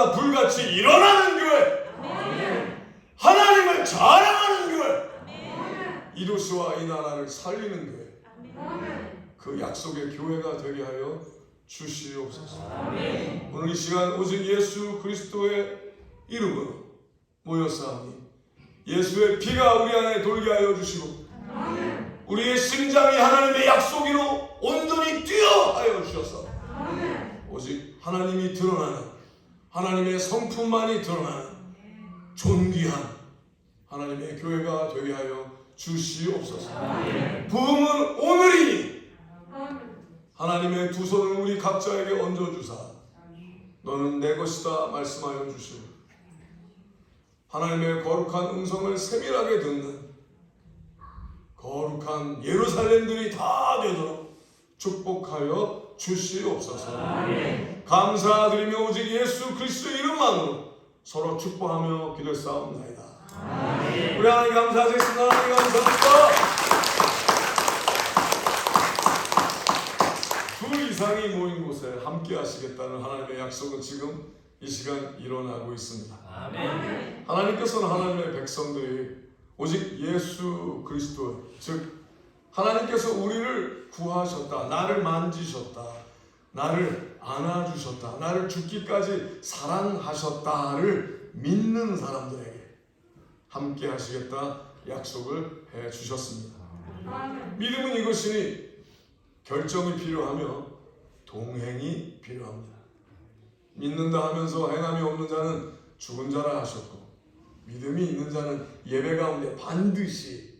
날마다 불같이 일어나는 교회, 하나님을 자랑하는 교회, 이루시와 이 나라를 살리는 교회, 그 약속의 교회가 되게 하여 주시옵소서. 오늘 이 시간 오직 예수 그리스도의 이름으로 모였사오니 예수의 피가 우리 안에 돌게 하여 주시고 우리의 심장이 하나님의 약속으로 온전히 뛰어 하여 주셔서 오직 하나님이 드러나는, 하나님의 성품만이 드러나는 존귀한 하나님의 교회가 되게 하여 주시옵소서. 부흥은 오늘이니 하나님의 두 손을 우리 각자에게 얹어주사 너는 내 것이다 말씀하여 주시고 하나님의 거룩한 음성을 세밀하게 듣는 거룩한 예루살렘들이 다 되도록 축복하여 주시옵소서. 감사드리며 오직 예수 그리스도의 이름만으로 서로 축복하며 기도했사옵나이다. 우리 하나님 감사하겠습니다. 하나님 감사합니다. 둘 이상이 모인 곳에 함께 하시겠다는 하나님의 약속은 지금 이 시간 일어나고 있습니다. 하나님께서는 하나님의 백성들이 오직 예수 그리스도, 즉 하나님께서 우리를 구하셨다, 나를 만지셨다, 나를 안아주셨다, 나를 죽기까지 사랑하셨다를 믿는 사람들에게 함께 하시겠다 약속을 해주셨습니다. 믿음은 이것이니 결정이 필요하며 동행이 필요합니다. 믿는다 하면서 행함이 없는 자는 죽은 자라 하셨고 믿음이 있는 자는 예배 가운데 반드시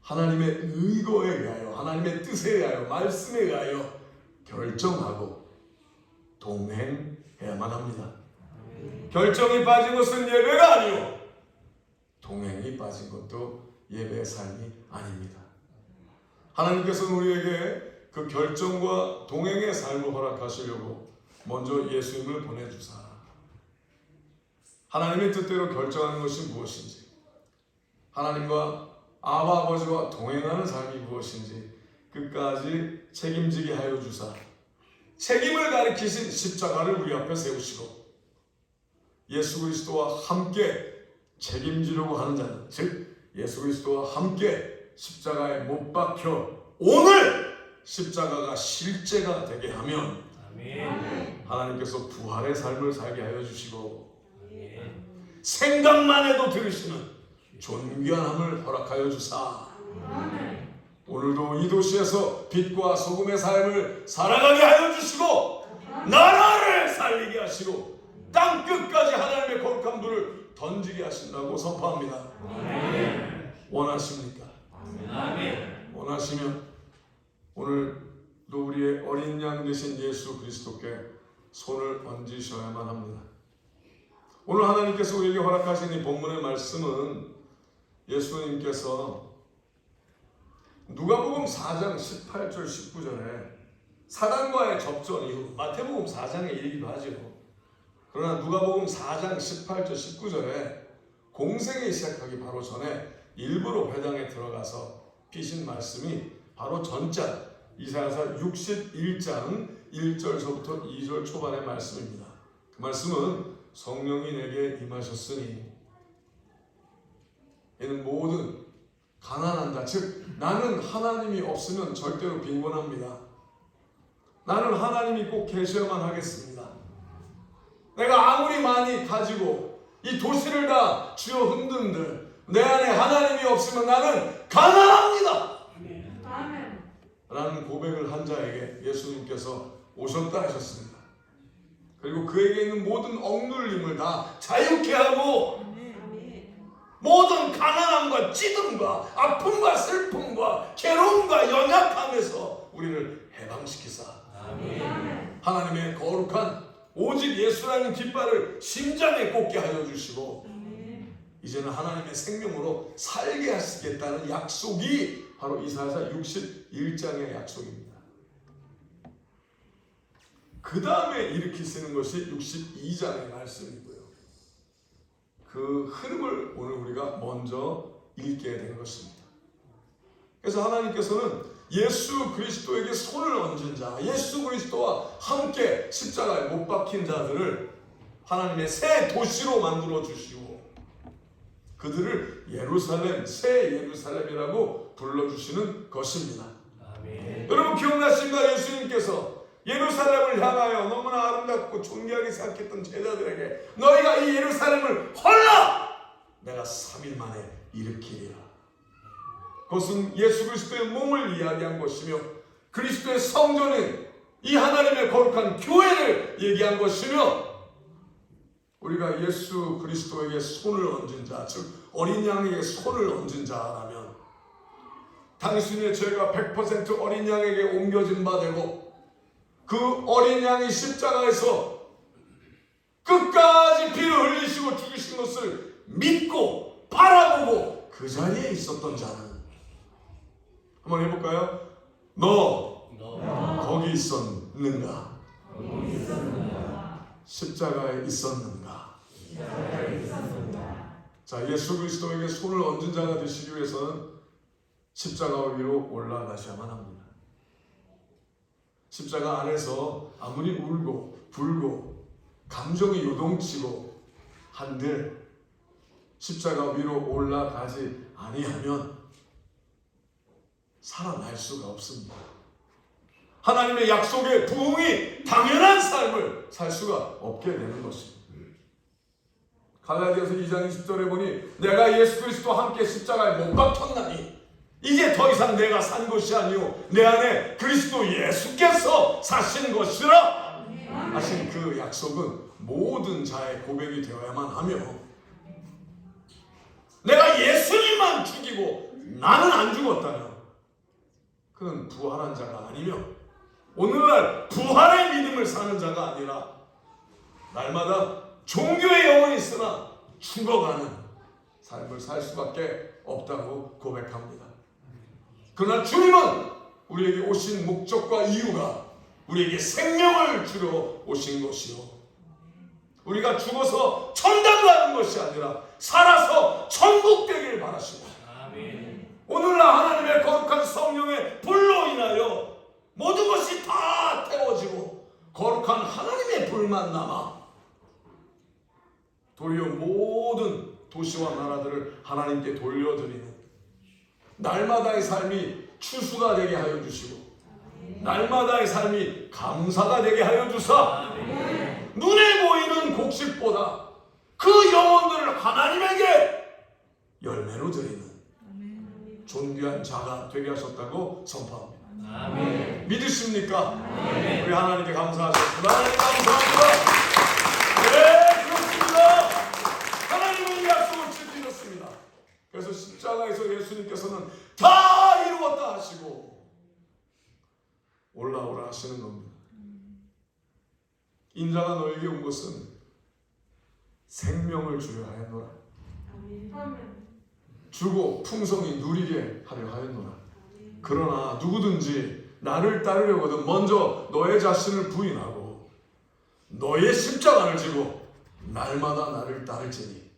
하나님의 의도에 의하여, 하나님의 뜻에 의하여, 말씀에 의하여 결정하고 동행해야만 합니다. 결정이 빠진 것은 예배가 아니요 동행이 빠진 것도 예배의 삶이 아닙니다. 하나님께서는 우리에게 그 결정과 동행의 삶을 허락하시려고 먼저 예수님을 보내주사 하나님의 뜻대로 결정하는 것이 무엇인지, 하나님과 아바 아버지와 동행하는 삶이 무엇인지 끝까지 책임지게 하여 주사 책임을 가리키신 십자가를 우리 앞에 세우시고 예수 그리스도와 함께 책임지려고 하는 자는, 즉 예수 그리스도와 함께 십자가에 못 박혀 오늘 십자가가 실제가 되게 하면 하나님께서 부활의 삶을 살게 하여 주시고 생각만 해도 들으시는 존귀함을 허락하여 주사 오늘도 이 도시에서 빛과 소금의 삶을 살아가게 하여 주시고 나라를 살리게 하시고 땅 끝까지 하나님의 거룩한 불을 던지게 하신다고 선포합니다. 원하십니까? 원하시면 오늘도 우리의 어린 양 되신 예수 그리스도께 손을 얹으셔야만 합니다. 오늘 하나님께서 우리에게 허락하신 이 본문의 말씀은 예수님께서 누가복음 4장 18절 19절에 사단과의 접전 이후 마태복음 4장에 이르기도 하죠. 그러나 누가복음 4장 18절 19절에 공생이 시작하기 바로 전에 일부러 회당에 들어가서 피신 말씀이 바로 전장 이사야서 61장 1절서부터 2절 초반의 말씀입니다. 그 말씀은 성령이 내게 임하셨으니 이는 모든 가난한다. 즉 나는 하나님이 없으면 절대로 빈곤합니다. 나는 하나님이 꼭 계셔야만 하겠습니다. 내가 아무리 많이 가지고 이 도시를 다 쥐어 흔든들 내 안에 하나님이 없으면 나는 가난합니다. 라는 고백을 한 자에게 예수님께서 오셨다 하셨습니다. 그리고 그에게 있는 모든 억눌림을 다 자유케 하고 모든 가난함과 찌듦과 아픔과 슬픔과 괴로움과 연약함에서 우리를 해방시키사 하나님의 거룩한 오직 예수라는 깃발을 심장에 꽂게 하여 주시고 이제는 하나님의 생명으로 살게 하시겠다는 약속이 바로 이사야서 61장의 약속입니다. 그 다음에 일으키시는 것이 62장의 말씀이고요. 그 흐름을 오늘 우리가 먼저 읽게 된 것입니다. 그래서 하나님께서는 예수 그리스도에게 손을 얹은 자, 예수 그리스도와 함께 십자가에 못 박힌 자들을 하나님의 새 도시로 만들어 주시고 그들을 예루살렘, 새 예루살렘이라고 불러주시는 것입니다. 아멘. 여러분 기억나십니까? 예수님께서 예루살렘을 향하여 너무나 아름답고 존귀하게 생각했던 제자들에게 너희가 이 예루살렘을 헐라! 내가 3일 만에 일으키리라. 그것은 예수 그리스도의 몸을 이야기한 것이며 그리스도의 성전인 이 하나님의 거룩한 교회를 얘기한 것이며 우리가 예수 그리스도에게 손을 얹은 자, 즉 어린 양에게 손을 얹은 자라면 당신의 죄가 100% 어린 양에게 옮겨진 바 되고 그 어린 양이 십자가에서 끝까지 피를 흘리시고 죽으신 것을 믿고 바라보고 그 자리에 있었던 자는 한번 해볼까요? 너 거기 있었는가? 십자가에 있었는가? 자, 예수 그리스도에게 손을 얹은 자가 되시기 위해서는 십자가 위로 올라가셔야만 합니다. 십자가 안에서 아무리 울고 불고 감정이 요동치고 한들 십자가 위로 올라가지 아니하면 살아날 수가 없습니다. 하나님의 약속의 부흥이 당연한 삶을 살 수가 없게 되는 것입니다. 갈라디아서 2장 20절에 보니 내가 예수 그리스도와 함께 십자가에 못 박혔나니 이제 더 이상 내가 산 것이 아니오 내 안에 그리스도 예수께서 사신 것이라 하신 그 약속은 모든 자의 고백이 되어야만 하며 내가 예수님만 죽이고 나는 안 죽었다면 그는 부활한 자가 아니며 오늘날 부활의 믿음을 사는 자가 아니라 날마다 종교의 영혼이 있으나 죽어가는 삶을 살 수밖에 없다고 고백합니다. 그러나 주님은 우리에게 오신 목적과 이유가 우리에게 생명을 주려 오신 것이요 우리가 죽어서 천당 가는 것이 아니라 살아서 천국 되길 바라시고 오늘날 하나님의 거룩한 성령의 불로 인하여 모든 것이 다 태워지고 거룩한 하나님의 불만 남아 도리어 모든 도시와 나라들을 하나님께 돌려드리는 날마다의 삶이 추수가 되게 하여 주시고 날마다의 삶이 감사가 되게 하여 주사 눈에 보이는 곡식보다 그 영혼들을 하나님에게 열매로 드리는 존귀한 자가 되게 하셨다고 선포합니다. 아멘. 믿으십니까? 아멘. 우리 하나님께 감사하셨습니다. 하나님 감사합니다. 네, 그렇습니다. 하나님은 이 약속을 지키셨습니다. 그래서 십자가에서 예수님께서는 다 이루었다 하시고 올라오라 하시는 겁니다. 인자가 너에게 온 것은 생명을 주려 하였노라. 주고 풍성히 누리게 하려 하였노라. 그러나 누구든지 나를 따르려거든 먼저 너의 자신을 부인하고 너의 십자가를 지고 날마다 나를 따를지니.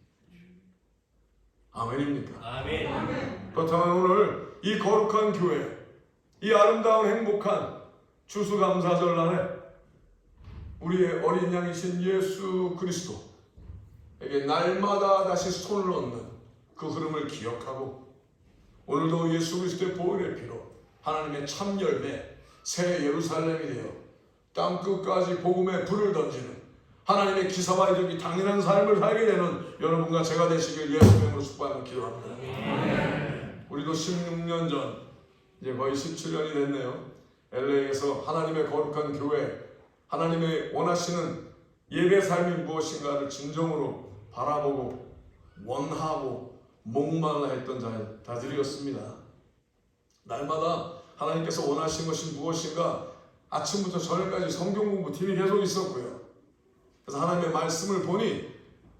아멘입니까? 아멘. 그렇다면 오늘 이 거룩한 교회, 이 아름다운 행복한 추수감사절 날에 우리의 어린 양이신 예수 그리스도에게 날마다 다시 손을 얹는 그 흐름을 기억하고 오늘도 예수 그리스도의 보혈의 피로 하나님의 참 열매 새 예루살렘이 되어 땅끝까지 복음의 불을 던지는 하나님의 기사와 이적이 당연한 삶을 살게 되는 여러분과 제가 되시길 예수의 이름으로 축복하며 기도합니다. 우리도 16년 전 이제 거의 17년이 됐네요. LA에서 하나님의 거룩한 교회 하나님의 원하시는 예배 삶이 무엇인가를 진정으로 바라보고 원하고 목말라 했던 자들이었습니다. 날마다 하나님께서 원하신 것이 무엇인가 아침부터 저녁까지 성경 공부 팀이 계속 있었고요. 그래서 하나님의 말씀을 보니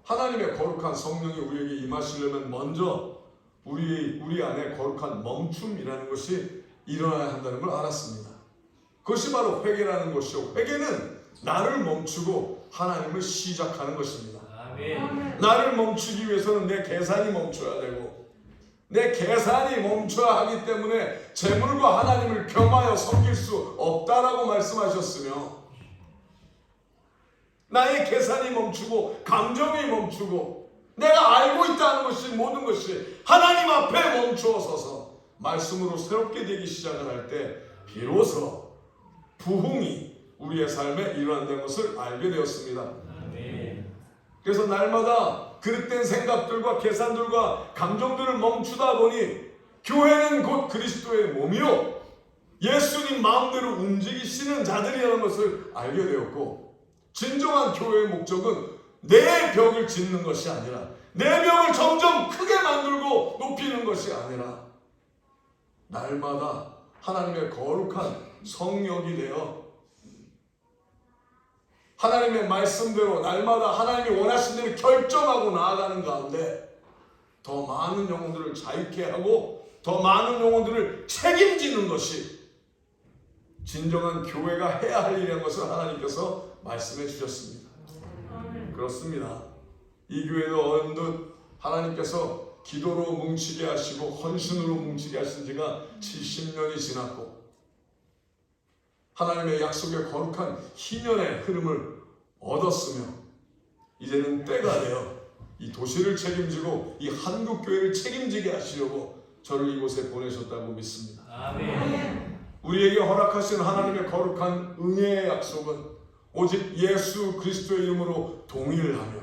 하나님의 거룩한 성령이 우리에게 임하시려면 먼저 우리 안에 거룩한 멈춤이라는 것이 일어나야 한다는 걸 알았습니다. 그것이 바로 회개라는 것이요. 회개는 나를 멈추고 하나님을 시작하는 것입니다. 아멘. 나를 멈추기 위해서는 내 계산이 멈춰야 되고 내 계산이 멈춰야 하기 때문에 재물과 하나님을 겸하여 섬길 수 없다라고 말씀하셨으며 나의 계산이 멈추고 감정이 멈추고 내가 알고 있다는 것이 모든 것이 하나님 앞에 멈추어 서서 말씀으로 새롭게 되기 시작을 할 때 비로소 부흥이 우리의 삶에 일어난다는 것을 알게 되었습니다. 아멘. 그래서 날마다 그릇된 생각들과 계산들과 감정들을 멈추다 보니 교회는 곧 그리스도의 몸이요 예수님 마음대로 움직이시는 자들이라는 것을 알게 되었고, 진정한 교회의 목적은 내 벽을 짓는 것이 아니라 내 벽을 점점 크게 만들고 높이는 것이 아니라 날마다 하나님의 거룩한 성역이 되어 하나님의 말씀대로 날마다 하나님이 원하신 대로 결정하고 나아가는 가운데 더 많은 영혼들을 자유케 하고 더 많은 영혼들을 책임지는 것이 진정한 교회가 해야 할 일이라는 것을 하나님께서 말씀해 주셨습니다. 그렇습니다. 이 교회도 어느덧 하나님께서 기도로 뭉치게 하시고 헌신으로 뭉치게 하신 지가 70년이 지났고 하나님의 약속의 거룩한 희년의 흐름을 얻었으며 이제는 때가 되어 이 도시를 책임지고 이 한국교회를 책임지게 하시려고 저를 이곳에 보내셨다고 믿습니다. 아멘. 우리에게 허락하신 하나님의 거룩한 은혜의 약속은 오직 예수 그리스도의 이름으로 동의를 하며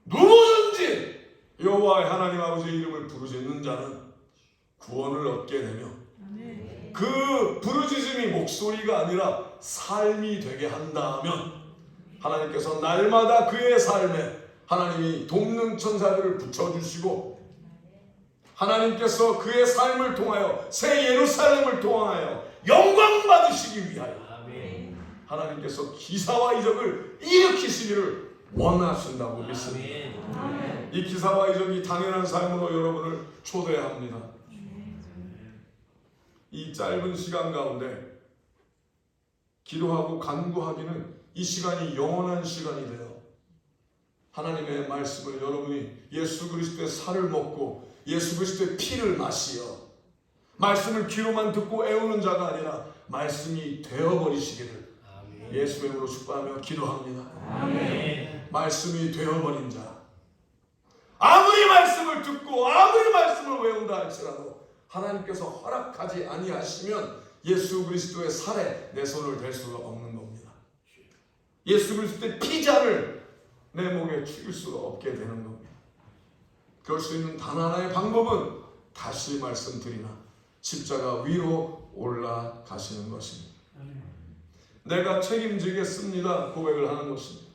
누구든지 여호와의 하나님 아버지의 이름을 부르짖는 자는 구원을 얻게 되며 그 부르짖음이 목소리가 아니라 삶이 되게 한다면 하나님께서 날마다 그의 삶에 하나님이 돕는 천사들을 붙여주시고 하나님께서 그의 삶을 통하여 새 예루살렘을 통하여 영광 받으시기 위하여 아멘. 하나님께서 기사와 이적을 일으키시기를 원하신다고 믿습니다. 아멘. 이 기사와 이적이 당연한 삶으로 여러분을 초대합니다. 이 짧은 시간 가운데 기도하고 간구하기는 이 시간이 영원한 시간이 되어 하나님의 말씀을 여러분이 예수 그리스도의 살을 먹고 예수 그리스도의 피를 마시어 말씀을 귀로만 듣고 애우는 자가 아니라 말씀이 되어버리시기를 아멘. 예수의 이름으로 축복하며 기도합니다. 아멘. 말씀이 되어버린 자, 아무리 말씀을 듣고 아무리 말씀을 외운다 할지라도 하나님께서 허락하지 아니하시면 예수 그리스도의 살에 내 손을 댈 수가 없는 겁니다. 예수 그리스도의 피자를 내 목에 죽일 수가 없게 되는 겁니다. 그럴 수 있는 단 하나의 방법은 다시 말씀드리나 십자가 위로 올라가시는 것입니다. 내가 책임지겠습니다 고백을 하는 것입니다.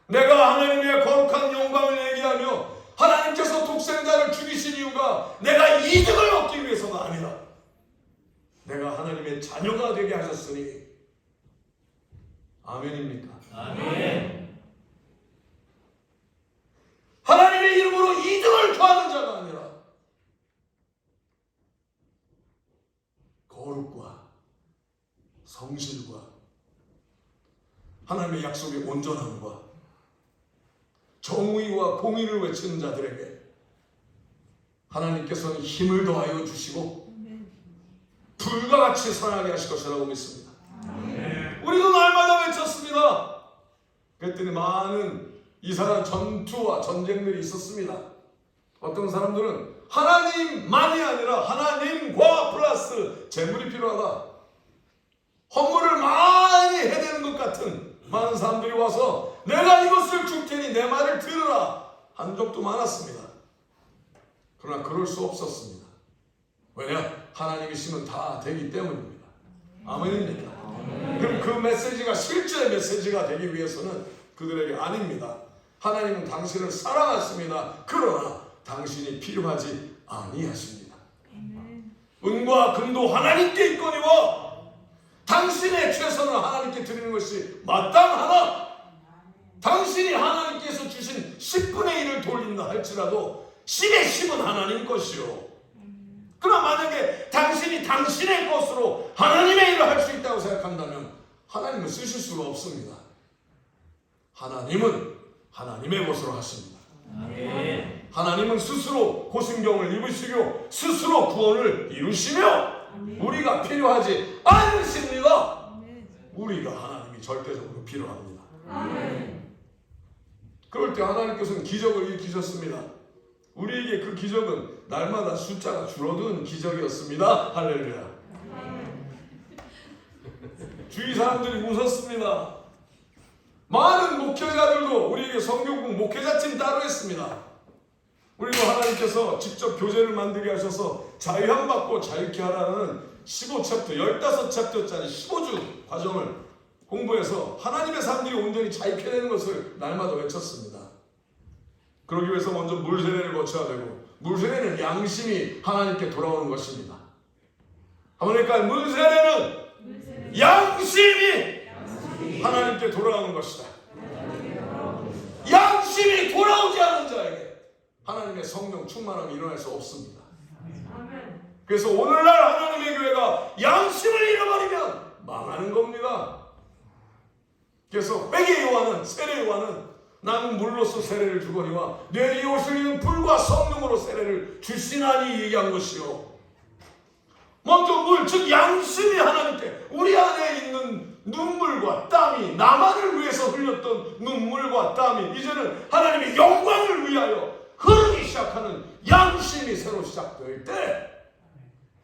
내가 하나님의 거룩한 영광을 얘기하며 하나님께서 독생자를 죽이신 이유가 내가 이득을 얻기 위해서가 아니라 내가 하나님의 자녀가 되게 하셨으니 아멘입니까? 아멘. 하나님의 이름으로 이득을 구하는 자가 아니라 거룩과 성실과 하나님의 약속의 온전함과 정의와 공의를 외치는 자들에게 하나님께서는 힘을 더하여 주시고 불과 같이 사랑하게 하실 것이라고 믿습니다. 우리도 날마다 외쳤습니다. 그랬더니 많은 이상한 전투와 전쟁들이 있었습니다. 어떤 사람들은 하나님만이 아니라 하나님과 플러스 재물이 필요하다. 헌물을 많이 해대는 것 같은 많은 사람들이 와서 내가 이것을 줄 테니 내 말을 들으라 한 적도 많았습니다. 그러나 그럴 수 없었습니다. 왜냐? 하나님이시면 다 되기 때문입니다. 아멘입니까? 그럼 그 메시지가 실제 메시지가 되기 위해서는 그들에게 아닙니다. 하나님은 당신을 사랑하십니다. 그러나 당신이 필요하지 아니하십니다. 은과 금도 하나님께 있거니와 당신의 최선을 하나님께 드리는 것이 마땅하나 당신이 하나님께서 주신 10분의 1을 돌린다 할지라도 10의 10은 하나님 것이요. 그러나 만약에 당신이 당신의 것으로 하나님의 일을 할 수 있다고 생각한다면 하나님은 쓰실 수가 없습니다. 하나님은 하나님의 것으로 하십니다. 아멘. 하나님은 스스로 고심경을 입으시고 스스로 구원을 이루시며 우리가 필요하지 않으십니다. 우리가 하나님이 절대적으로 필요합니다. 그럴 때 하나님께서는 기적을 일으키셨습니다. 우리에게 그 기적은 날마다 숫자가 줄어드는 기적이었습니다. 할렐루야. 주위 사람들이 웃었습니다. 많은 목회자들도 우리에게 성교국 목회자팀 따로 했습니다. 우리도 하나님께서 직접 교재를 만들게 하셔서 자유함받고 자유케 하라는 15챕터, 15챕터짜리 15주 과정을 공부해서 하나님의 사람들이 온전히 자유케 되는 것을 날마다 외쳤습니다. 그러기 위해서 먼저 물세례를 거쳐야 되고, 물세례는 양심이 하나님께 돌아오는 것입니다. 그러니까 물세례는 양심이 하나님께 돌아오는 것이다. 양심이 돌아오지 않은 자에게 하나님의 성령 충만함이 일어날 수 없습니다. 그래서 오늘날 하나님의 교회가 양심을 잃어버리면 망하는 겁니다. 그래서 회개 요한은, 세례 요한은 나는 물로서 세례를 주거니와 내리 오실 이는 불과 성령으로 세례를 주시나니 얘기한 것이요. 먼저 물, 즉 양심이 하나님께, 우리 안에 있는 눈물과 땀이, 나만을 위해서 흘렸던 눈물과 땀이 이제는 하나님의 영광을 위하여 흐르기 시작하는 양심이 새로 시작될 때,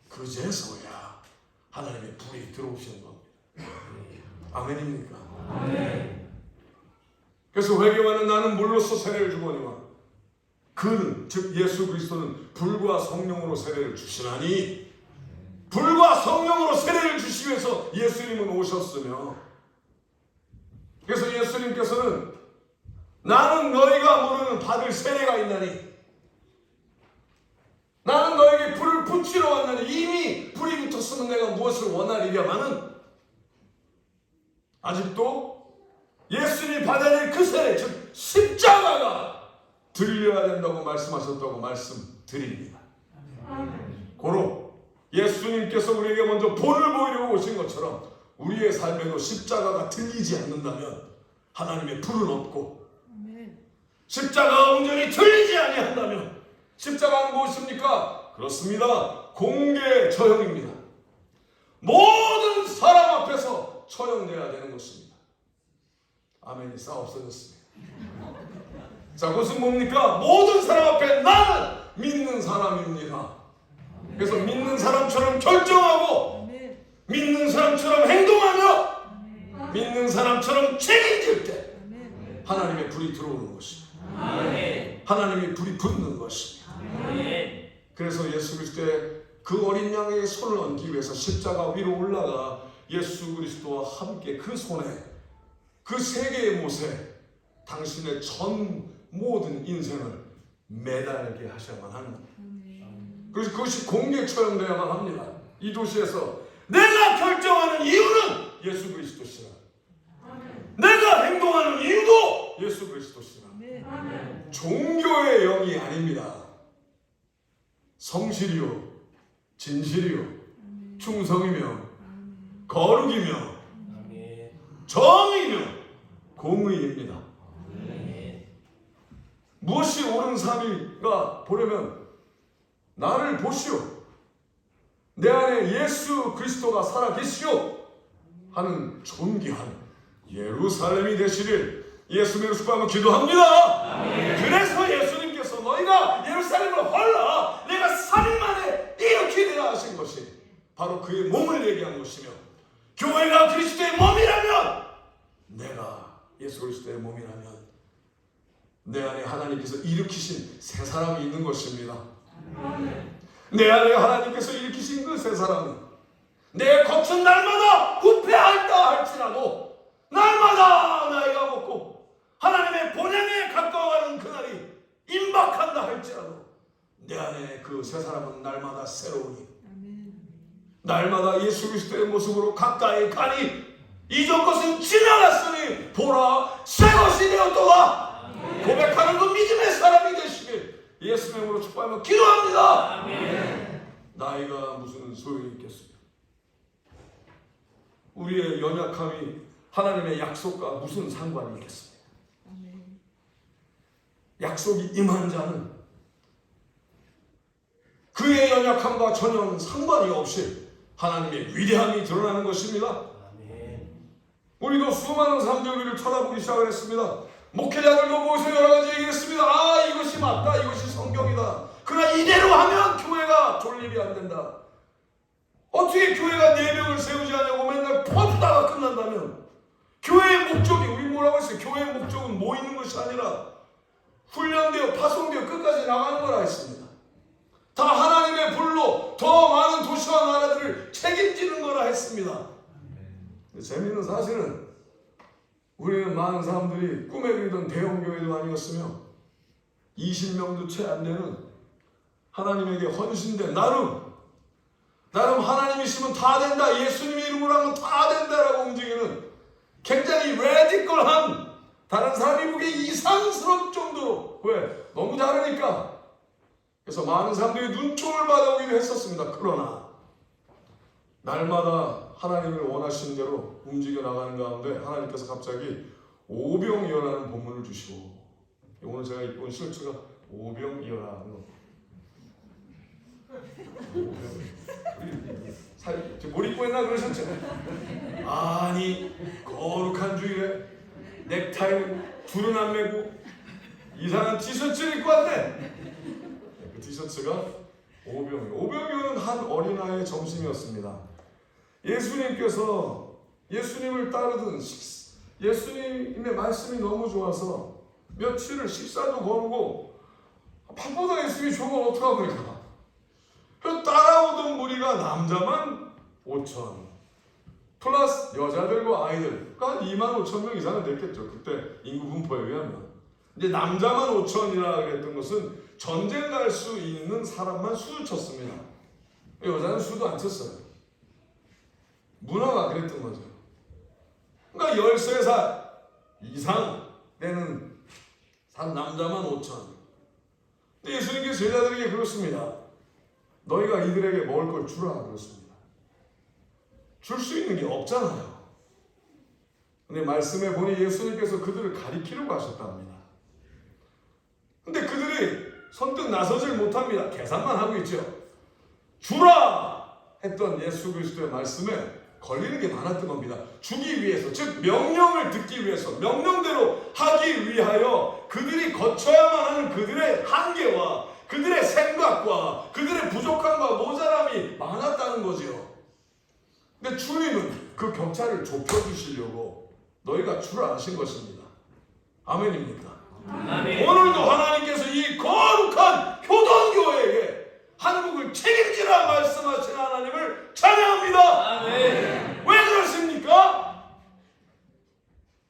그제서야 하나님의 불이 들어오시는 겁니다. 아멘입니까? 아멘. 그래서 회개하는 나는 물로서 세례를 주거니와 그는, 즉 예수 그리스도는 불과 성령으로 세례를 주시나니, 불과 성령으로 세례를 주시기 위해서 예수님은 오셨으며, 그래서 예수님께서는 나는 너희가 모르는 받을 세례가 있나니, 나는 너에게 불을 붙이러 왔나니, 이미 불이 붙었으면 내가 무엇을 원하리랴마는 아직도 예수님이 받아야 될 그 세례, 즉 십자가가 들려야 된다고 말씀하셨다고 말씀드립니다. 고로 예수님께서 우리에게 먼저 본을 보이려고 오신 것처럼 우리의 삶에도 십자가가 들리지 않는다면 하나님의 불은 없고, 십자가가 온전히 들리지 아니한다면 십자가는 무엇입니까? 그렇습니다. 공개 처형입니다. 모든 사람 앞에서 처형돼야 되는 것입니다. 아멘이 싹 없어졌습니다. 자, 그것은 뭡니까? 모든 사람 앞에 나는 믿는 사람입니다. 그래서 믿는 사람처럼 결정하고, 믿는 사람처럼 행동하며, 믿는 사람처럼 책임질 때 하나님의 불이 들어오는 것입니다. 하나님의 불이 붙는 것입니다. 그래서 예수 그리스도의 그 어린 양에게 손을 얹기 위해서 십자가 위로 올라가 예수 그리스도와 함께 그 손에, 그 세 개의 못에 당신의 전 모든 인생을 매달게 하셔야만 하는 겁니다. 그래서 그것이 공개 처형되어야만 합니다. 이 도시에서 내가 결정하는 이유는 예수 그리스도시라, 내가 행동하는 이유도 예수 그리스도시라. 종교의 영이 아닙니다. 성실이요, 진실이요, 충성이며, 거룩이며, 정의며, 공의입니다. 무엇이 옳은 삶인가 보려면 나를 보시오, 내 안에 예수 그리스도가 살아계시오 하는 존귀한 예루살렘이 되시길 예수님으로 축복하며 기도합니다. 그래서 예수님께서 너희가 예루살렘을 헐라 내가 3일 만에 일으키리라 하신 것이 바로 그의 몸을 얘기한 것이며, 교회가 그리스도의 몸이라면, 내가 예수 그리스도의 몸이라면 내 안에 하나님께서 일으키신 새 사람이 있는 것입니다. 내 안에 하나님께서 일으키신 그 새 사람은 내 겉은 날마다 후패할다 할지라도 날마다 나이가 먹고 하나님의 본향에 가까워가는 그날이 임박한다 할지라도 내 안에 그 새 사람은 날마다 새로우니, 날마다 예수 그리스도의 모습으로 가까이 가니 이전 것은 지나갔으니 보라 새 것이 되었도다 고백하는 그 믿음의 사람이 되시길 예수의 이름으로 축복하며 기도합니다. 나이가 무슨 소용이 있겠습니까? 우리의 연약함이 하나님의 약속과 무슨 상관이 있겠습니까? 약속이 임한 자는 그의 연약함과 전혀 상관이 없이 하나님의 위대함이 드러나는 것입니다. 우리도 수많은 사람들이 우리를 쳐다보기 시작을 했습니다. 목회자들도 모여서 여러 가지 얘기했습니다. 아, 이것이 맞다, 이것이 성경이다. 그러나 이대로 하면 교회가 존립이 안 된다. 어떻게 교회가 4명을 세우지 않냐고 맨날 퍼주다가 끝난다면, 교회의 목적이, 우리 뭐라고 했어요? 교회의 목적은 모이는 것이 아니라 훈련되어 파송되어 끝까지 나가는 거라 했습니다. 다 하나님의 불로 더 많은 도시와 나라들을 책임지는 거라 했습니다. 재미있는 사실은 우리는 많은 사람들이 꿈에 그리던 대형교회도 아니었으며 20명도 채 안 되는 하나님에게 헌신된 나름 하나님이시면 다 된다, 예수님의 이름으로 하면 다 된다라고 움직이는 굉장히 레디컬한, 다른 사람이 보기에 이상스러울 정도로, 왜? 너무 다르니까. 그래서 많은 사람들이 눈총을 받아오기도 했었습니다. 그러나 날마다 하나님을 원하시는 대로 움직여 나가는 가운데 하나님께서 갑자기 오병이어라는 본문을 주시고, 오늘 제가 입고 온 셔츠가 오병이어라는 거. 뭘 입고 했나 그러셨죠? 아니, 거룩한 주일에 넥타이 줄은 안 매고 이상한 티셔츠를 입고 왔네. 그 티셔츠가 오병이어는 한 어린아이의 점심이었습니다. 예수님께서 예수님을 따르던 예수님의 말씀이 너무 좋아서 며칠을 식사도 거르고, 밥보다 예수님이 좋으면 어떡합니까? 따라오던 무리가 남자만 5천 플러스 여자들과 아이들, 그러니까 2만 5천 명 이상은 됐겠죠. 그때 인구 분포에 의하면. 근데 남자만 5천이라 그랬던 것은 전쟁 갈 수 있는 사람만 수를 쳤습니다. 여자는 수도 안 쳤어요. 문화가 그랬던 거죠. 그러니까 13살 이상 되는 남자만 5천. 근데 예수님께서 제자들에게 그렇습니다. 너희가 이들에게 먹을 걸 주라 그렇습니다. 줄 수 있는 게 없잖아요. 근데 말씀에 보니 예수님께서 그들을 가리키려고 하셨답니다. 근데 그들이 선뜻 나서질 못합니다. 계산만 하고 있죠. 주라 했던 예수 그리스도의 말씀에 걸리는 게 많았던 겁니다. 주기 위해서, 즉 명령을 듣기 위해서, 명령대로 하기 위하여 그들이 거쳐야만 하는 그들의 한계와 그들의 생각과 그들의 부족함과 모자람이 많았다는 거죠. 근데 주님은 그 격차를 좁혀주시려고 너희가 주라 하신 것입니다. 아멘입니까? 아멘. 오늘도 하나님께서 이 거룩한 효동교회에게 한국을 책임지라 말씀하신 하나님을 찬양합니다. 아멘. 왜 그러십니까?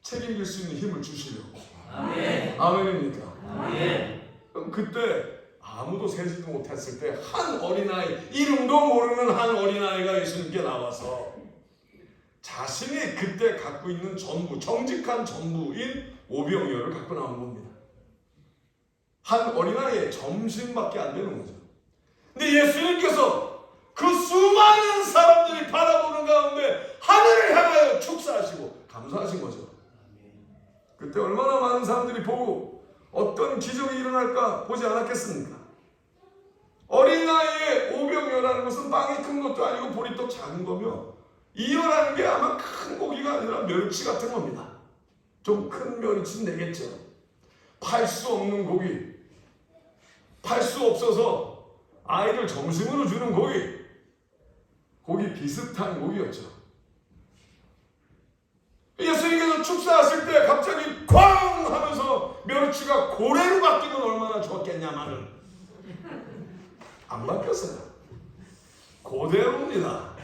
책임질 수 있는 힘을 주시려고. 아멘. 아멘입니까? 아멘. 그럼 그때 아무도 세지도 못했을 때 한 어린아이, 이름도 모르는 한 어린아이가 예수님께 나와서 자신이 그때 갖고 있는 전부, 정직한 전부인 오병이어를 갖고 나온 겁니다. 한 어린아이의 점심밖에 안 되는 거죠. 근데 예수님께서 그 수많은 사람들이 바라보는 가운데 하늘을 향하여 축사하시고 감사하신 거죠. 그때 얼마나 많은 사람들이 보고 어떤 기적이 일어날까 보지 않았겠습니까? 어린아이의 오병이어라는 것은 빵이 큰 것도 아니고 볼이 또 작은 거며, 이어라는 게 아마 큰 고기가 아니라 멸치 같은 겁니다. 좀 큰 멸치는 되겠죠. 팔 수 없는 고기, 팔 수 없어서 아이들 점심으로 주는 고기 비슷한 고기였죠. 예수님께서 축사하실 때 갑자기 쾅 하면서 멸치가 고래로 바뀌면 얼마나 좋겠냐마는 안 바뀌었어요. 그대로입니다.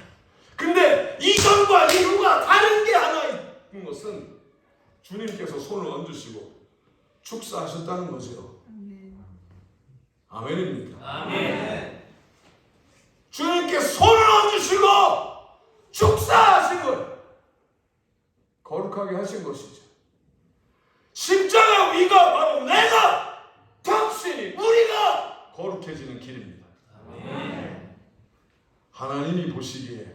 근데 이전과 이후가 다른 게 하나 있는 것은 주님께서 손을 얹으시고 축사하셨다는 거죠. 아멘입니까? 아멘. 주님께 손을 얹으시고 축사하신 것, 거룩하게 하신 것이죠. 십자가 위가 바로 내가, 당신이, 우리가 거룩해지는 길입니다. 아멘. 하나님이 보시기에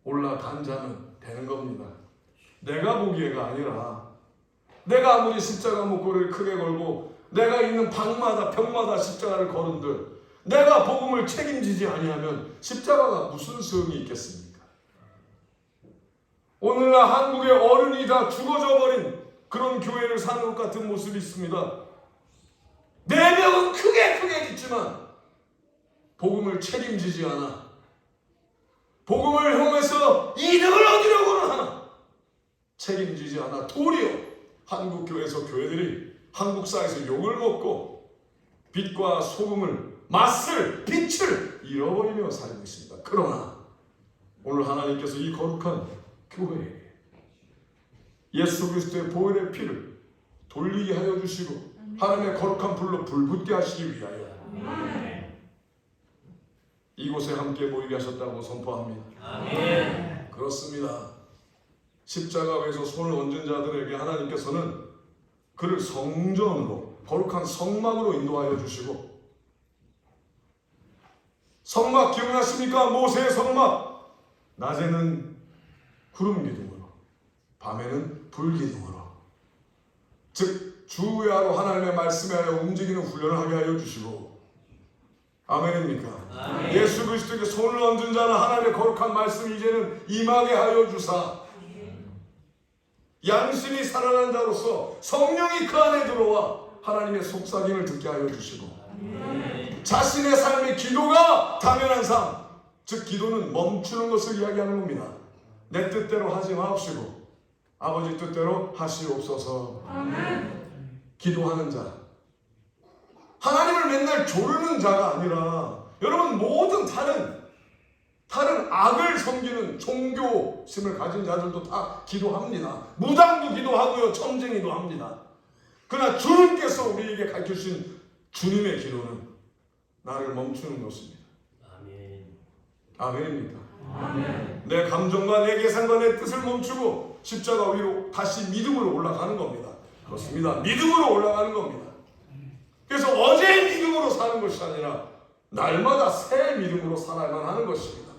올라간 자는 되는 겁니다. 내가 보기에가 아니라, 내가 아무리 십자가 목걸이를 크게 걸고 내가 있는 방마다 벽마다 십자가를 걸은들 내가 복음을 책임지지 아니하면 십자가가 무슨 소용이 있겠습니까? 오늘날 한국의 어른이 다 죽어져 버린 그런 교회를 사는 것 같은 모습이 있습니다. 내벽은 크게 짓지만 복음을 책임지지 않아. 복음을 통해서 이득을 얻으려고는 하나 책임지지 않아. 도리어 한국 교회에서 교회들이 한국사에서 욕을 먹고 빛과 소금을 맛을 빛을 잃어버리며 살고 있습니다. 그러나 오늘 하나님께서 이 거룩한 교회에 예수 그리스도의 보혈의 피를 돌리게 하여 주시고 하나님의 거룩한 불로 불붙게 하시기 위하여 이곳에 함께 모이게 하셨다고 선포합니다. 아멘. 그렇습니다. 십자가 위에서 손을 얹은 자들에게 하나님께서는 그를 성전으로 거룩한 성막으로 인도하여 주시고, 성막 기억나십니까? 모세의 성막. 낮에는 구름 기둥으로, 밤에는 불 기둥으로, 즉 주야로 하나님의 말씀에 하여 움직이는 훈련을 하게 하여 주시고, 아멘입니까? 아멘. 예수 그리스도에게 손을 얹은 자는 하나님의 거룩한 말씀이 이제는 임하게 하여 주사, 양심이 살아난 자로서 성령이 그 안에 들어와 하나님의 속삭임을 듣게 하여 주시고, 자신의 삶의 기도가 당연한 삶, 즉 기도는 멈추는 것을 이야기하는 겁니다. 내 뜻대로 하지 마옵시고 아버지 뜻대로 하시옵소서. 기도하는 자, 하나님을 맨날 조르는 자가 아니라, 여러분 모든 다른 악을 섬기는 종교심을 가진 자들도 다 기도합니다. 무당도 기도하고요, 점쟁이도 합니다. 그러나 주님께서 우리에게 가르쳐주신 주님의 기도는 나를 멈추는 것입니다. 아멘. 아멘입니까? 아멘. 내 감정과 내 계산과 내 뜻을 멈추고 십자가 위로 다시 믿음으로 올라가는 겁니다. 그렇습니다. 믿음으로 올라가는 겁니다. 그래서 어제의 믿음으로 사는 것이 아니라 날마다 새 믿음으로 살아야만 하는 것입니다.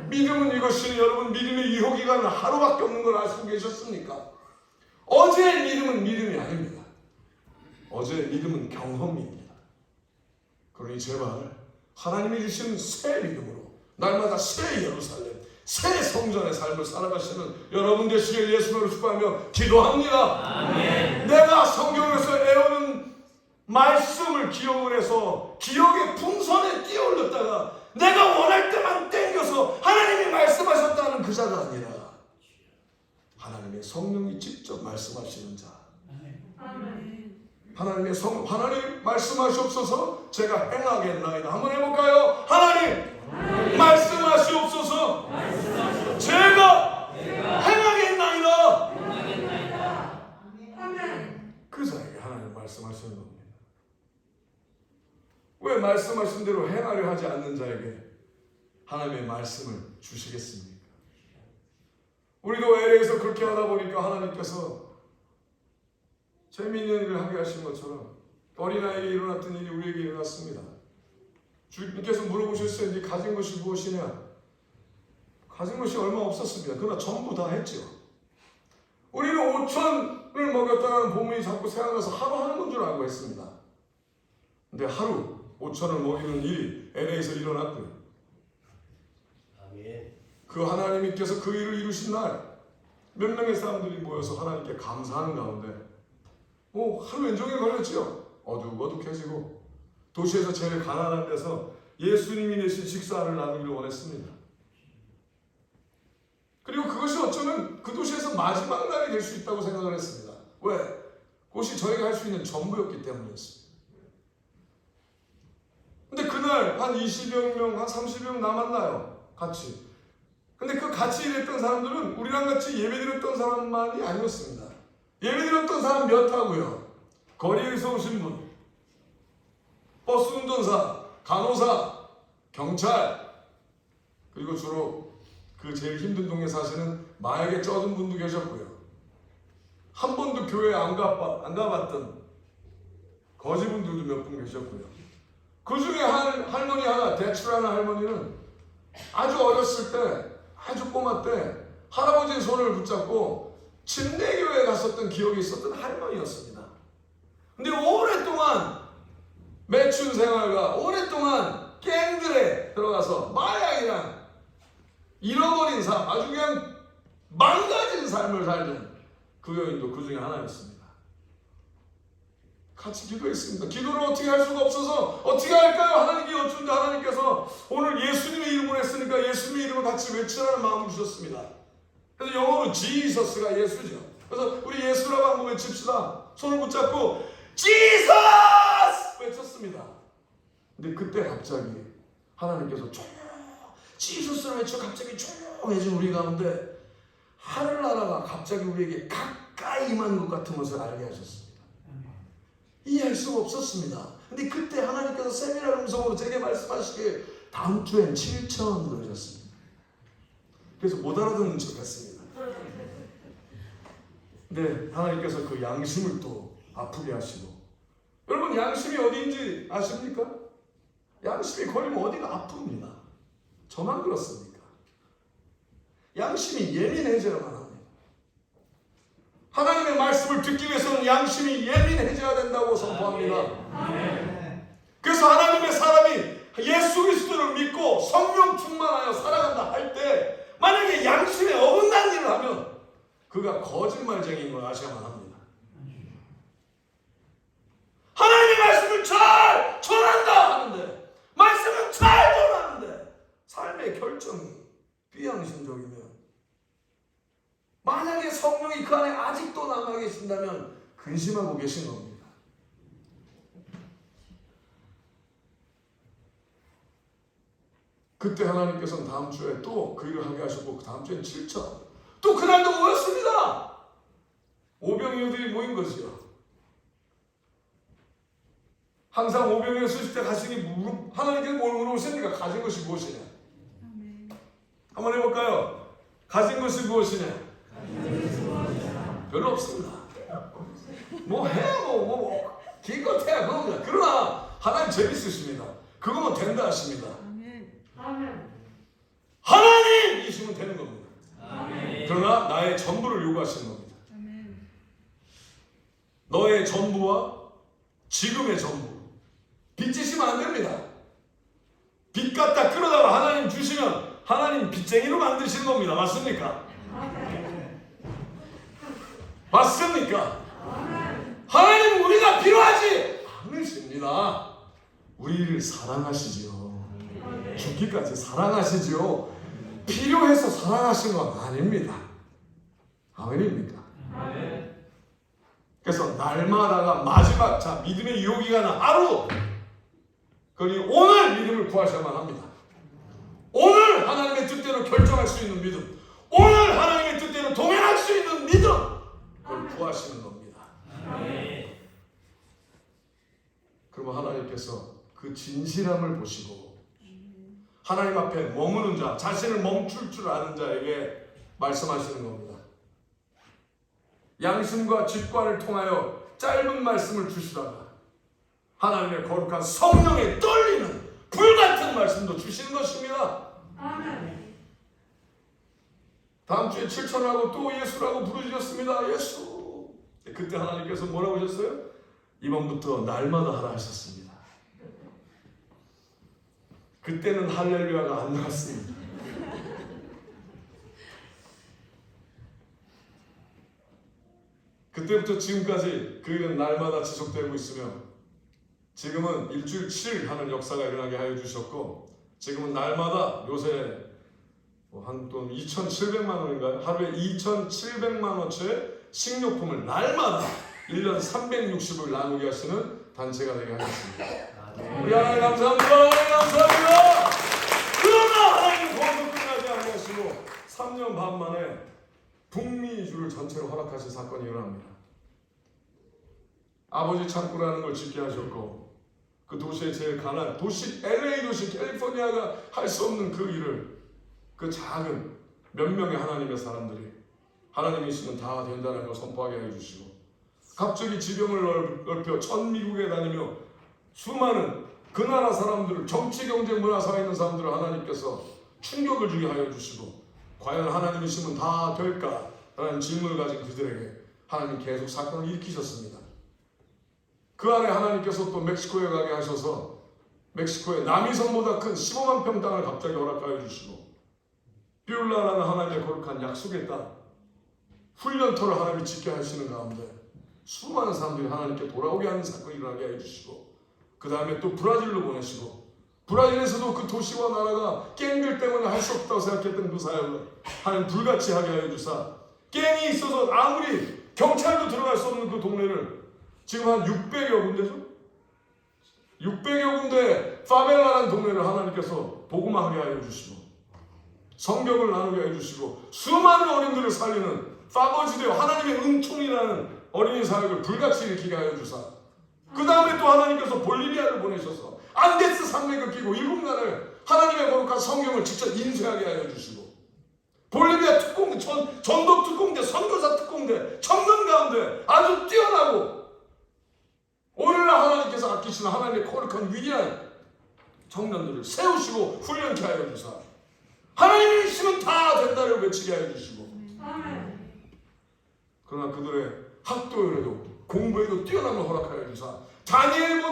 믿음은 이것이, 여러분 믿음의 유효기간은 하루밖에 없는 걸 아시고 계셨습니까? 어제의 믿음은 믿음이 아닙니다. 어제의 믿음은 경험입니다. 그러니 제발 하나님이 주신 새 믿음으로 날마다 새 예루살렘, 새 성전의 삶을 살아가시는 여러분 되시길 예수님으로 축복하며 기도합니다. 아멘. 내가 성경에서 애우는 말씀을 기억을 해서 기억의 풍선에 뛰어올렸다가 내가 원할 때만 땡겨서 하나님이 말씀하셨다는 그 자가 아니라 하나님의 성령이 직접 말씀하시는 자. 하나님 말씀하시옵소서. 제가 행하겠나이다. 한번 해볼까요? 하나님 말씀하시옵소서. 제가 행하겠나이다. 그 자에게 하나님 말씀하시는 겁니다. 왜 말씀하신 대로 행하려 하지 않는 자에게 하나님의 말씀을 주시겠습니까? 우리도 LA에서 그렇게 하다 보니까 하나님께서 재미있는 일을 하게 하신 것처럼 어린아이에게 일어났던 일이 우리에게 일어났습니다. 주님께서 물어보셨어요. 네 가진 것이 무엇이냐? 가진 것이 얼마 없었습니다. 그러나 전부 다 했죠. 우리는 5천을 먹였다는 본문이 자꾸 생각나서 하루 하는 건 줄 알고 했습니다. 근데 하루 5천을 먹이는 일이 LA에서 일어났고요. 아멘. 그 하나님께서 그 일을 이루신 날 몇 명의 사람들이 모여서 하나님께 감사하는 가운데 하루 왼종일 걸렸죠. 어둑어둑해지고 도시에서 제일 가난한 데서 예수님이 내신 식사를 나누기를 원했습니다. 그리고 그것이 어쩌면 그 도시에서 마지막 날이 될 수 있다고 생각을 했습니다. 왜? 그것이 저희가 할 수 있는 전부였기 때문이었습니다. 근데 그날 한 20여 명, 한 30명 남았나요? 같이. 근데 그 같이 일했던 사람들은 우리랑 같이 예배드렸던 사람만이 아니었습니다. 예배드렸던 사람 몇 하고요. 거리에서 오신 분, 버스 운전사, 간호사, 경찰, 그리고 주로 그 제일 힘든 동네 사시는 마약에 쩌든 분도 계셨고요. 한 번도 교회 안 가봤던 거지분들도 몇 분 계셨고요. 그 중에 할머니 하나, 대출하는 할머니는 아주 어렸을 때, 아주 꼬마 때 할아버지의 손을 붙잡고 침례교회에 갔었던 기억이 있었던 할머니였습니다. 근데 오랫동안 매춘 생활과 오랫동안 갱들에 들어가서 마약이랑 잃어버린 삶, 아주 그냥 망가진 삶을 살던 그 여인도 그 중에 하나였습니다. 같이 기도했습니다. 기도를 어떻게 할 수가 없어서 어떻게 할까요? 하나님께 여쭈는데 하나님께서 오늘 예수님의 이름을 했으니까 예수님의 이름을 같이 외치라는 마음을 주셨습니다. 그래서 영어로 지서스가 예수죠. 그래서 우리 예수라고 한번 외칩시다. 손을 붙잡고 지서스 외쳤습니다. 근데 그때 갑자기 하나님께서 지서스를 외쳐 갑자기 조용해진 우리 가운데 하늘나라가 갑자기 우리에게 가까이 임한 것 같은 것을 알게 하셨습니다. 이해할 수가 없었습니다. 근데 그때 하나님께서 세미나 음성으로 제게 말씀하시기에 다음 주엔 7천 그러셨습니다. 그래서 못 알아듣는 척 했습니다. 근데 하나님께서 그 양심을 또 아프게 하시고, 여러분 양심이 어디인지 아십니까? 양심이 걸리면 어디가 아픕니다. 저만 그렇습니까? 양심이 예민해져야만 합니다. 하나님의 말씀을 듣기 위해서는 양심이 예민해져야 된다고 선포합니다. 그래서 하나님의 사람이 예수 그리스도를 믿고 성령 충만하여 살아간다 할 때 만약에 양심에 어긋난 일을 하면 그가 거짓말쟁이인 걸 아셔야만 합니다. 하나님의 말씀을 잘 전한다 하는데, 말씀은 잘 전하는데 삶의 결정이 비양심적이면, 만약에 성령이 그 안에 아직도 남아 계신다면 근심하고 계신 겁니다. 그때 하나님께서는 다음 주에 또 그 일을 하게 하셨고, 그 다음 주엔 7천, 또 그날도 모였습니다. 오병이어들이 모인 것이요. 항상 오병이어 쓰실 때 가시니 하나님께서 뭘 물어보십니까? 가진 것이 무엇이냐? 한번 해볼까요? 가진 것이 무엇이냐? 별로 없습니다. 뭐 해, 기껏 해야 그겁니다. 그러나 하나님 재밌으십니다. 그거면 된다 하십니다. 하나님이시면 되는 겁니다. 그러나 나의 전부를 요구하시는 겁니다. 너의 전부와 지금의 전부 빚지시면 안 됩니다. 빚 갖다 끌어다가 하나님 주시면 하나님 빚쟁이로 만드시는 겁니다. 맞습니까? 맞습니까? 하나님 우리가 필요하지 않으십니다. 우리를 사랑하시지요. 죽기까지 사랑하시지요. 필요해서 사랑하시는 건 아닙니다. 아멘입니까? 그래서 날마다가 마지막 믿음의 유효 기간은 하루. 그러니 오늘 믿음을 구하셔야만 합니다. 오늘 하나님의 뜻대로 결정할 수 있는 믿음, 오늘 하나님의 뜻대로 동행할 수 있는 믿음, 그걸 구하시는 겁니다. 그러면 하나님께서 그 진실함을 보시고 하나님 앞에 머무는 자, 자신을 멈출 줄 아는 자에게 말씀하시는 겁니다. 양심과 직관을 통하여 짧은 말씀을 주시다가 하나님의 거룩한 성령에 떨리는 불같은 말씀도 주시는 것입니다. 다음 주에 7천하고 또 예수라고 부르셨습니다. 예수. 그때 하나님께서 뭐라고 하셨어요? 이번부터 날마다 하라 하셨습니다. 그때는 할렐루야가 안 나왔습니다. 그때부터 지금까지 그 일은 날마다 지속되고 있으며, 지금은 일주일 7일 하는 역사가 일어나게 하여 주셨고, 지금은 날마다 요새 한 돈 2,700만 원인가요? 하루에 2,700만 원어치의 식료품을 날마다 1년 360을 나누게 하시는 단체가 되게 하셨습니다. 우리 하나님 감사합니다. 하나님 감사합니다. 그러나 하나님 거기서 끝나지 아니하시고 3년 반 만에 북미주를 전체로 허락하신 사건이 일어납니다. 아버지 창고라는 걸 짓게 하셨고, 그 도시의 제일 가난 도시 LA 도시 캘리포니아가 할 수 없는 그 일을 그 작은 몇 명의 하나님의 사람들이 하나님이 있으면 다 된다는 걸 선포하게 해주시고, 갑자기 지병을 넓혀 전 미국에 다니며 수많은 그 나라 사람들을, 정치, 경제, 문화, 사회에 있는 사람들을 하나님께서 충격을 주게 하여 주시고, 과연 하나님이시면 다 될까? 라는 질문을 가진 그들에게 하나님 계속 사건을 일으키셨습니다. 그 안에 하나님께서 또 멕시코에 가게 하셔서 멕시코의 남이섬보다 큰 15만 평 땅을 갑자기 허락하여 주시고, 비울라라는 하나님의 거룩한 약속의 땅, 훈련터를 하나님이 짓게 하시는 가운데 수많은 사람들이 하나님께 돌아오게 하는 사건이 일어나게 해주시고, 그 다음에 또 브라질로 보내시고, 브라질에서도 그 도시와 나라가 갱들 때문에 할 수 없다고 생각했던 그 사역을 하나님 불같이 하게 하여 주사, 갱이 있어서 아무리 경찰도 들어갈 수 없는 그 동네를 지금 한 600여 군데죠? 600여 군데 파벨라라는 동네를 하나님께서 복음하게 하여 주시고, 성경을 나누게 하여 주시고, 수많은 어린들을 살리는 파버지대요 하나님의 은총이라는 어린이 사역을 불같이 일으키게 하여 주사, 그 다음에 또 하나님께서 볼리비아를 보내셔서 안데스 산맥을 끼고 7날을 하나님의 거룩한 성경을 직접 인쇄하게 하여 주시고, 볼리비아 특공대, 전도 특공대, 선교사 특공대, 청년 가운데 아주 뛰어나고 오늘날 하나님께서 아끼시는 하나님의 거룩한 위대한 청년들을 세우시고 훈련케 하여 주사, 하나님이 있으면 다 된다를 외치게 하여 주시고, 그러나 그들의 학도에도 공부에도 뛰어남을 허락하여 주사, 다니엘의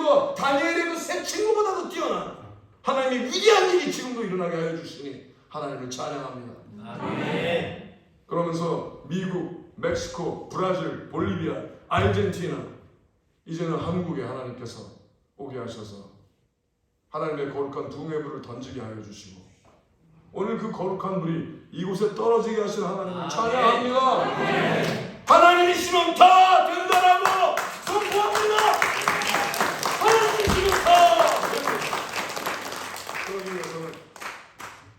그 세 친구보다도 뛰어난 하나님의 위대한 일이 지금도 일어나게 하여 주시니 하나님을 찬양합니다. 아멘. 그러면서 미국, 멕시코, 브라질, 볼리비아, 아르헨티나, 이제는 한국에 하나님께서 오게 하셔서 하나님의 거룩한 둥에불을 던지게 하여 주시고, 오늘 그 거룩한 불이 이곳에 떨어지게 하신 하나님을 찬양합니다. 하나님이시면 다 된다라고 선포합니다. 하나님이시면 다 된다. 그러기 위해서는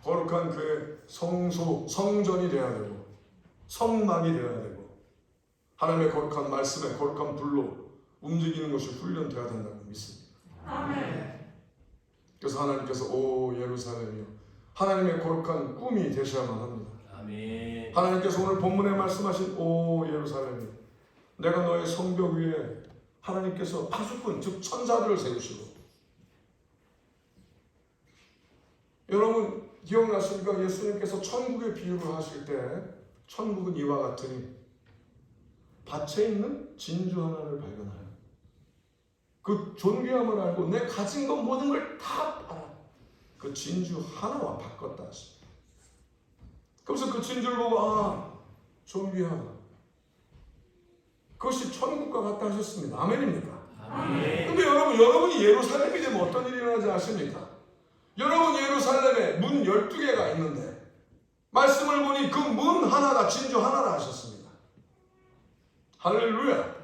거룩한 그의 성전이 되어야 되고, 성막이 되어야 되고, 하나님의 거룩한 말씀에 거룩한 불로 움직이는 것이 훈련되어야 된다고 믿습니다. 그래서 하나님께서 오 예루살렘이여, 하나님의 거룩한 꿈이 되셔야만 합니다. 아멘. 하나님께서 오늘 본문에 말씀하신 오 예루살렘이여, 내가 너의 성벽 위에 하나님께서 파수꾼 즉 천사들을 세우시고, 여러분 기억나십니까? 예수님께서 천국의 비유를 하실 때 천국은 이와 같으니 밭에 있는 진주 하나를 발견하여 그 존귀함을 알고 내 가진 것 모든 걸 다 팔아 그 진주 하나와 바꿨다 하십니다. 그래서 그 진주를 보고 아 존귀하다, 그것이 천국과 같다 하셨습니다. 아멘입니까? 아멘. 근데 여러분이 예루살렘이 되면 어떤 일이 일어나지 아십니까? 여러분 예루살렘에 문 12개가 있는데 말씀을 보니 그 문 하나가 진주 하나라 하셨습니다. 할렐루야.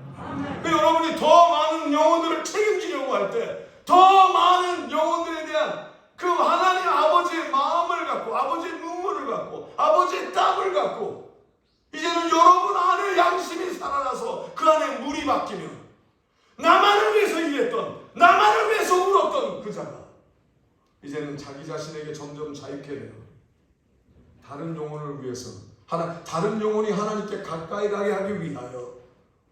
여러분이 더 많은 영혼들을 책임지려고 할 때 더 많은 영혼들에 대한 그 하나님 아버지의 마음을 갖고, 아버지의 눈물을 갖고, 아버지의 땀을 갖고, 이제는 여러분 안에 양심이 살아나서 그 안에 물이 바뀌면 나만을 위해서 일했던, 나만을 위해서 울었던 그 자가 이제는 자기 자신에게 점점 자유케 돼요. 다른 영혼을 위해서, 다른 영혼이 하나님께 가까이 가게 하기 위하여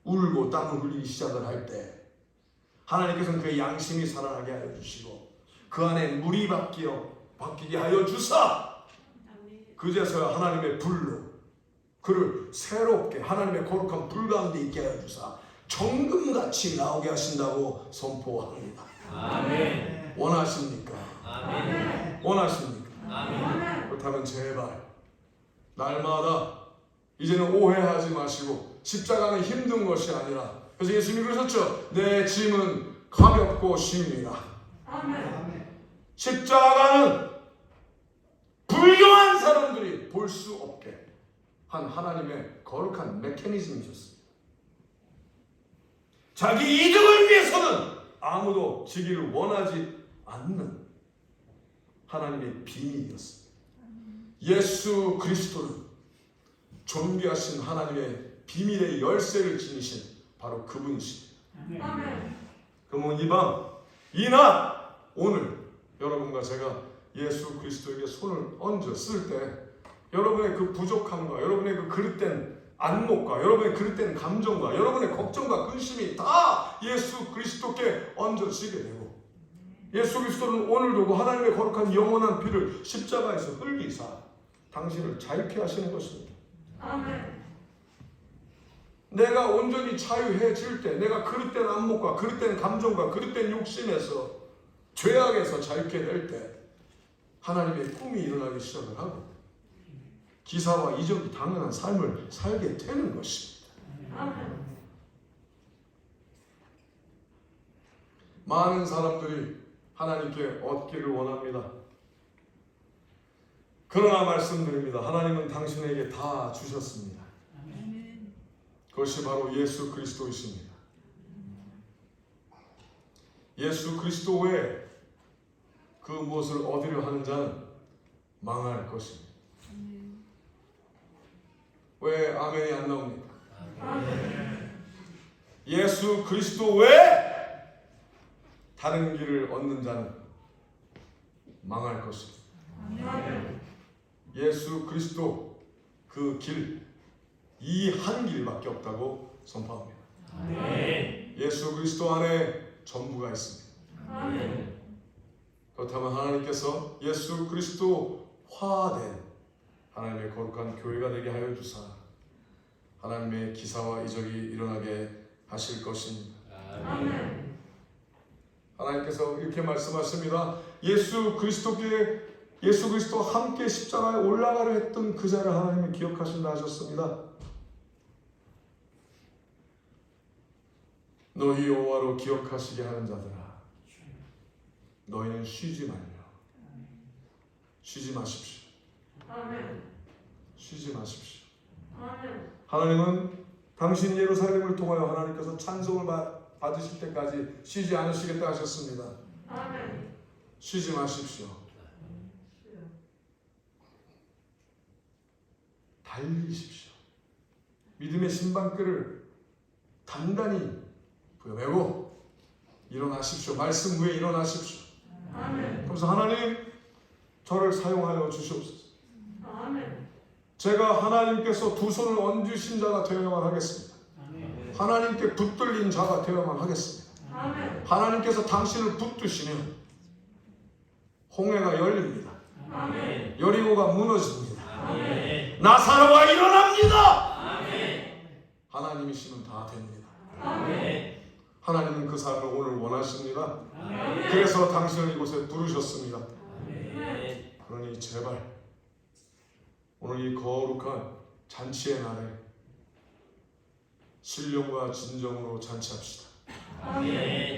울고 땀을 흘리기 시작을 할 때 하나님께서는 그의 양심이 살아나게 하여 주시고 그 안에 물이 바뀌게 하여 주사, 그제서야 하나님의 불로 그를 새롭게 하나님의 거룩한 불 가운데 있게 하여 주사 정금같이 나오게 하신다고 선포합니다. 아멘. 원하십니까? 아멘. 원하십니까? 아멘. 그렇다면 제발 날마다 이제는 오해하지 마시고, 십자가는 힘든 것이 아니라, 그래서 예수님이 그러셨죠. 내 짐은 가볍고 쉽니다. 십자가는 불경한 사람들이 볼 수 없게 한 하나님의 거룩한 메커니즘이셨습니다. 자기 이득을 위해서는 아무도 지기를 원하지 않는 하나님의 비밀이었습니다. 예수 그리스도는 존귀하신 하나님의 비밀의 열쇠를 지니신 바로 그분이십니다. 그러면 이 밤, 이 낮, 오늘 여러분과 제가 예수 그리스도에게 손을 얹어 쓸 때 여러분의 그 부족함과 여러분의 그 그릇된 안목과 여러분의 그릇된 감정과 여러분의 걱정과 근심이 다 예수 그리스도께 얹어지게 되고, 예수 그리스도는 오늘도 하나님의 거룩한 영원한 피를 십자가에서 흘리사 당신을 자유케 하시는 것입니다. 아멘. 내가 온전히 자유해질 때, 내가 그릇된 안목과 그릇된 감정과 그릇된 욕심에서 죄악에서 자유케 될 때 하나님의 꿈이 일어나기 시작을 하고, 기사와 이적이 당연한 삶을 살게 되는 것입니다. 많은 사람들이 하나님께 얻기를 원합니다. 그러나 말씀드립니다. 하나님은 당신에게 다 주셨습니다. 그것이 바로 예수 그리스도이십니다. 예수 그리스도 외에 그 무엇을 얻으려 하는 자는 망할 것입니다. 왜 아멘이 안 나옵니까? 예수 그리스도 외에 다른 길을 얻는 자는 망할 것입니다. 예수 그리스도 그 길, 이 한 길밖에 없다고 선포합니다. 예수 그리스도 안에 전부가 있습니다. 그렇다면 하나님께서 예수 그리스도화된 하나님의 거룩한 교회가 되게 하여 주사 하나님의 기사와 이적이 일어나게 하실 것입니다. 하나님께서 이렇게 말씀하십니다. 예수 그리스도와 함께 십자가에 올라가려 했던 그 자를 하나님이 기억하신다 하셨습니다. 너희 여호와로 기억하시게 하는 자들아, 너희는 쉬지 말며 쉬지 마십시오. 쉬지 마십시오. 하나님은 당신 예루살렘을 통하여 하나님께서 찬송을 받으실 때까지 쉬지 않으시겠다 하셨습니다. 쉬지 마십시오. 달리십시오. 믿음의 신방끈을 단단히 부여매고 일어나십시오. 말씀 위에 일어나십시오. 그래서 하나님 저를 사용하여 주시옵소서. 제가 하나님께서 두 손을 얹으신 자가 되어야만 하겠습니다. 하나님께 붙들린 자가 되어야만 하겠습니다. 하나님께서 당신을 붙드시면 홍해가 열립니다. 여리고가 무너집니다. 나사로가 일어납니다. 하나님이시면 다 됩니다. 하나님은 그 삶을 오늘 원하십니다. 그래서 당신을 이곳에 부르셨습니다. 그러니 제발 오늘 이 거룩한 잔치의 날에 신령과 진정으로 잔치합시다.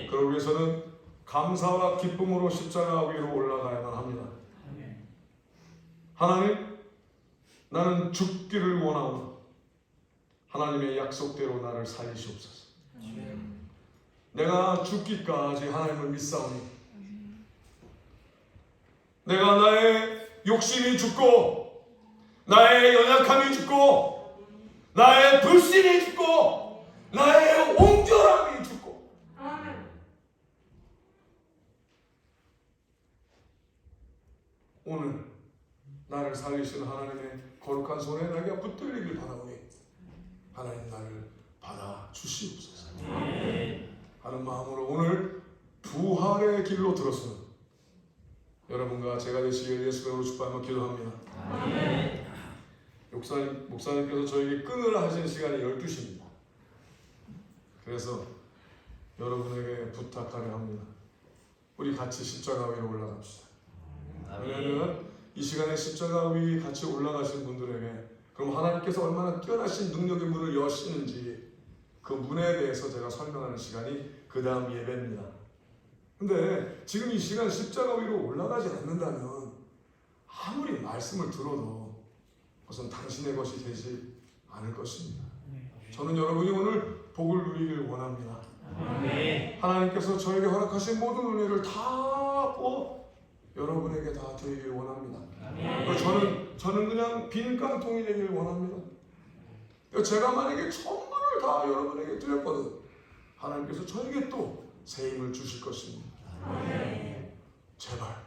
그러기 위해서는 감사와 기쁨으로 십자가 위로 올라가야만 합니다. 하나님, 나는 죽기를 원하오나 하나님의 약속대로 나를 살리시옵소서. 내가 죽기까지 하나님을 믿사오니 내가 나의 욕심이 죽고 나의 연약함이 죽고 나의 불신이 죽고 나의 옹졸함이 죽고 오늘 나를 살리신 하나님의 거룩한 손에 내가 붙들리길 바라오니 하나님 나를 받아 주시옵소서 하는 마음으로 오늘 부활의 길로 들어서는 여러분과 제가 되시길 예수님으로 축복하며 기도합니다. 목사님께서 저에게 끊으라 하신 시간이 12시입니다. 그래서 여러분에게 부탁하려 합니다. 우리 같이 십자가 위로 올라갑시다. 왜냐하면 이 시간에 십자가 위에 같이 올라가신 분들에게 그럼 하나님께서 얼마나 뛰어나신 능력의 문을 여시는지 그 문에 대해서 제가 설명하는 시간이 그 다음 예배입니다. 근데 지금 이 시간 십자가 위로 올라가지 않는다면 아무리 말씀을 들어도 그것은 당신의 것이 되지 않을 것입니다. 저는 여러분이 오늘 복을 누리길 원합니다. 하나님께서 저에게 허락하신 모든 은혜를 다 부어 여러분에게 다 드리길 원합니다. 저는 그냥 빈 깡통이 되길 원합니다. 제가 만약에 전부를 다 여러분에게 드렸거든 하나님께서 저에게 또 새 힘을 주실 것입니다. 제발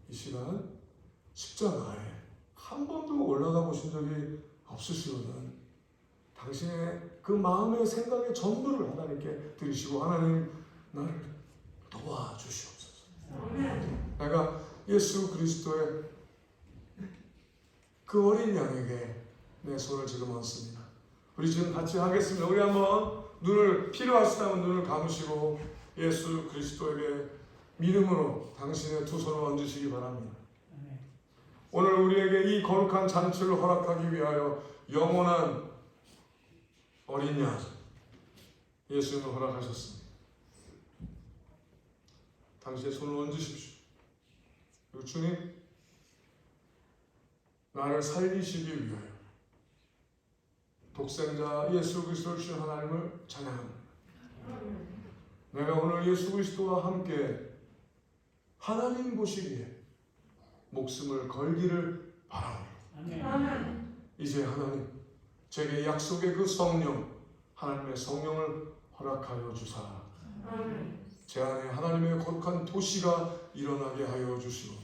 이 시간 십자가에 한 번도 올라가 보신 적이 없으시거든 당신의 그 마음의 생각의 전부를 하나님께 드리시고 하나님 나를 도와주시옵소서. 내가 예수 그리스도의 그 어린 양에게 내 손을 지금 얹습니다. 우리 지금 같이 하겠습니다. 우리 한번 눈을 필요하시다면 눈을 감으시고 예수 그리스도에게 믿음으로 당신의 두 손을 얹으시기 바랍니다. 오늘 우리에게 이 거룩한 잔치를 허락하기 위하여 영원한 어린 양 예수님을 허락하셨습니다. 당시에 손을 얹으십시오. 그리고 주님, 나를 살리시기 위하여 독생자 예수 그리스도를 주신 하나님을 찬양합니다. 내가 오늘 예수 그리스도와 함께 하나님 보시기에 목숨을 걸기를 바랍니다. 이제 하나님, 제게 약속의 그 성령, 하나님의 성령을 허락하여 주사 제 안에 하나님의 거룩한 도시가 일어나게 하여 주시고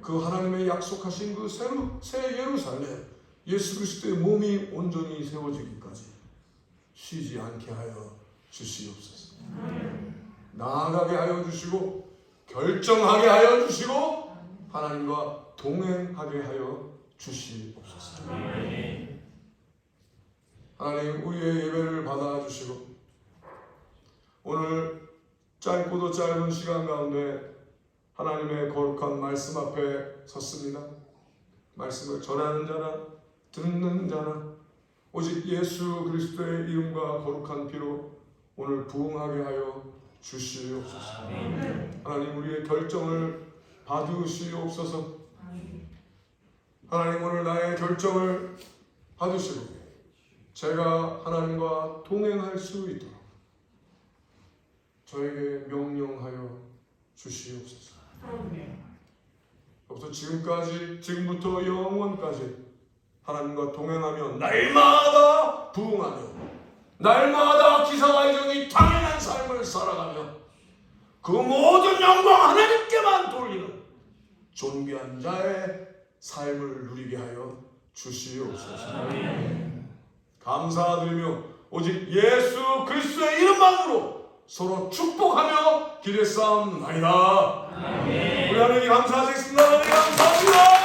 그 하나님의 약속하신 그 새 예루살렘, 예수 그리스도의 몸이 온전히 세워지기까지 쉬지 않게 하여 주시옵소서. 나아가게 하여 주시고 결정하게 하여 주시고 하나님과 동행하게 하여 주시옵소서. 하나님, 우리의 예배를 받아주시고 오늘 짧고도 짧은 시간 가운데 하나님의 거룩한 말씀 앞에 섰습니다. 말씀을 전하는 자나 듣는 자나 오직 예수 그리스도의 이름과 거룩한 피로 오늘 부응하게 하여 주시옵소서. 하나님, 우리의 결정을 받으시옵소서. 하나님, 오늘 나의 결정을 받으시고 제가 하나님과 동행할 수 있도록 저에게 명령하여 주시옵소서. 여기서 지금부터 영원까지 하나님과 동행하며 날마다 부응하며 날마다 기사와 이정이 당연한 삶을 살아가며 그 모든 영광 하나님께만 돌리는 존귀한 자의 삶을 누리게 하여 주시옵소서. 감사드리며 오직 예수 그리스도의 이름만으로 서로 축복하며 기대 싸움나이다. 우리 하나님 감사하겠습니다. 하나님 감사합니다.